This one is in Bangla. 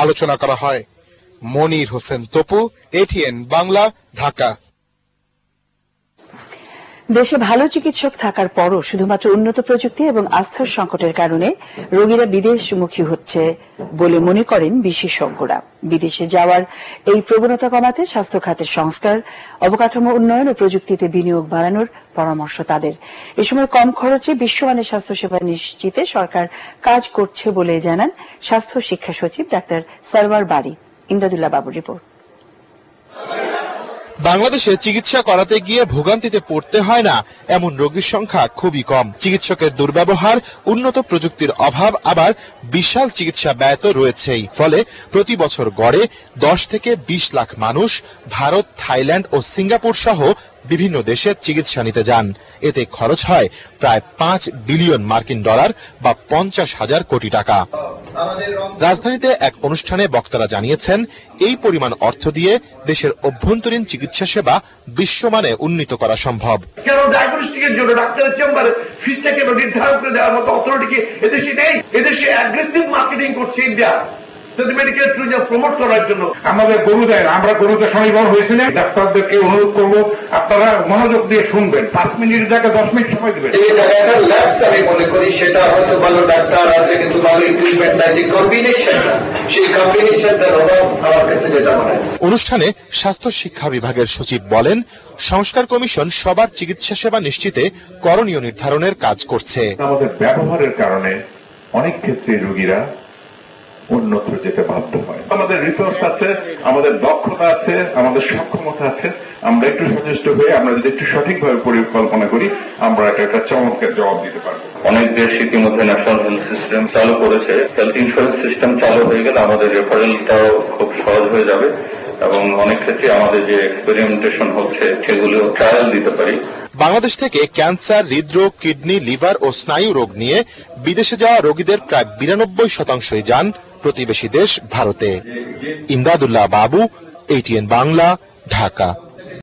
আলোচনা করা হয়। মনির হোসেন তপু, এটিএন বাংলা, ঢাকা। দেশে ভালো চিকিৎসক থাকার পরও শুধুমাত্র উন্নত প্রযুক্তি এবং আস্থার সংকটের কারণে রোগীরা বিদেশমুখী হচ্ছে বলে মনে করেন বিশেষজ্ঞরা। বিদেশে যাওয়ার এই প্রবণতা কমাতে স্বাস্থ্য খাতের সংস্কার, অবকাঠামো উন্নয়ন ও প্রযুক্তিতে বিনিয়োগ বাড়ানোর পরামর্শ তাদের। এ সময় কম খরচে বিশ্বমানের স্বাস্থ্যসেবা নিশ্চিতে সরকার কাজ করছে বলে জানান স্বাস্থ্য শিক্ষা সচিব ডাক্তার সারওয়ার বারী। ইমদাদুল্লাহ বাবুর রিপোর্ট। বাংলাদেশে চিকিৎসা করাতে গিয়ে ভোগান্তিতে পড়তে হয় না এমন রোগীর সংখ্যা খুবই কম। চিকিৎসকের দুর্ব্যবহার, উন্নত প্রযুক্তির অভাব, আবার বিশাল চিকিৎসা ব্যয় তো রয়েছেই। ফলে প্রতি বছর গড়ে 10 থেকে 20 লাখ মানুষ ভারত, থাইল্যান্ড ও সিঙ্গাপুর সহ বিভিন্ন দেশে চিকিৎসা নিতে যান। এতে খরচ হয় প্রায় $5 বিলিয়ন বা 50,000 কোটি টাকা। রাজধানীতে এক অনুষ্ঠানে বক্তারা জানিয়েছেন, এই পরিমাণ অর্থ দিয়ে দেশের অভ্যন্তরীণ চিকিৎসা সেবা বিশ্বমানে উন্নীত করা সম্ভব। কেন ডায়াগনস্টিকের জন্য ডাক্তারের চেম্বারে ফিসটা কেন নির্ধারণ করে দেওয়ার মতো অথরিটি কি এদেশে নেই? এদেশে অ্যাগ্রেসিভ মার্কেটিং করছে ইন্ডিয়া মেডিকেল ট্যুরিজম প্রমোট করার জন্য। আমাদের গরু দেয়, আমরা গরুতে সমীকরণ হয়েছিলেন। ডাক্তারদেরকে অনুরোধ করবো, আপনারা মনোযোগ দিয়ে শুনবেন। 5 মিনিট জায়গায় 10 মিনিট সময় দেবেন। এই জায়গাটা ল্যাবস আমি মনে করি সেটা হয়তো ভালো ডাক্তার আছে, কিন্তু ভালো ইকুইপমেন্ট নাই। সেই কম্বিনেশনটার অভাব আমার কাছে যেটা মনে হয়। অনুষ্ঠানে স্বাস্থ্য শিক্ষা বিভাগের সচিব বলেন, সংস্কার কমিশন সবার চিকিৎসা সেবা নিশ্চিতে করণীয় নির্ধারণের কাজ করছে। আমাদের ব্যবহারের কারণে অনেক ক্ষেত্রে রোগীরা উন্নত যেতে বাধ্য হয়। আমাদের রিসোর্স আছে, আমাদের দক্ষতা আছে, আমাদের সক্ষমতা আছে। আমরা একটু সচেষ্ট হয়ে আমরা যদি একটু সঠিকভাবে পরিকল্পনা করি, আমরা একটা চমৎকার জবাব দিতে পারবো। অনেক দেশ ইতিমধ্যে ন্যাশনাল হেলথ সিস্টেম চালু করেছে। হেলথ ইন্স্যুরেন্স সিস্টেম চালু হয়ে গেলে আমাদের রেফারেলটাও খুব সহজ হয়ে যাবে এবং অনেক ক্ষেত্রে আমাদের যে এক্সপেরিমেন্টেশন হচ্ছে সেগুলো ট্রায়াল দিতে পারি। বাংলাদেশ থেকে ক্যান্সার, হৃদরোগ, কিডনি, লিভার ও স্নায়ু রোগ নিয়ে বিদেশে যাওয়া রোগীদের প্রায় 92% যান প্রতিবেশী দেশ ভারতে। ইমদাদুল্লাহ বাবু, এটিএন বাংলা, ঢাকা।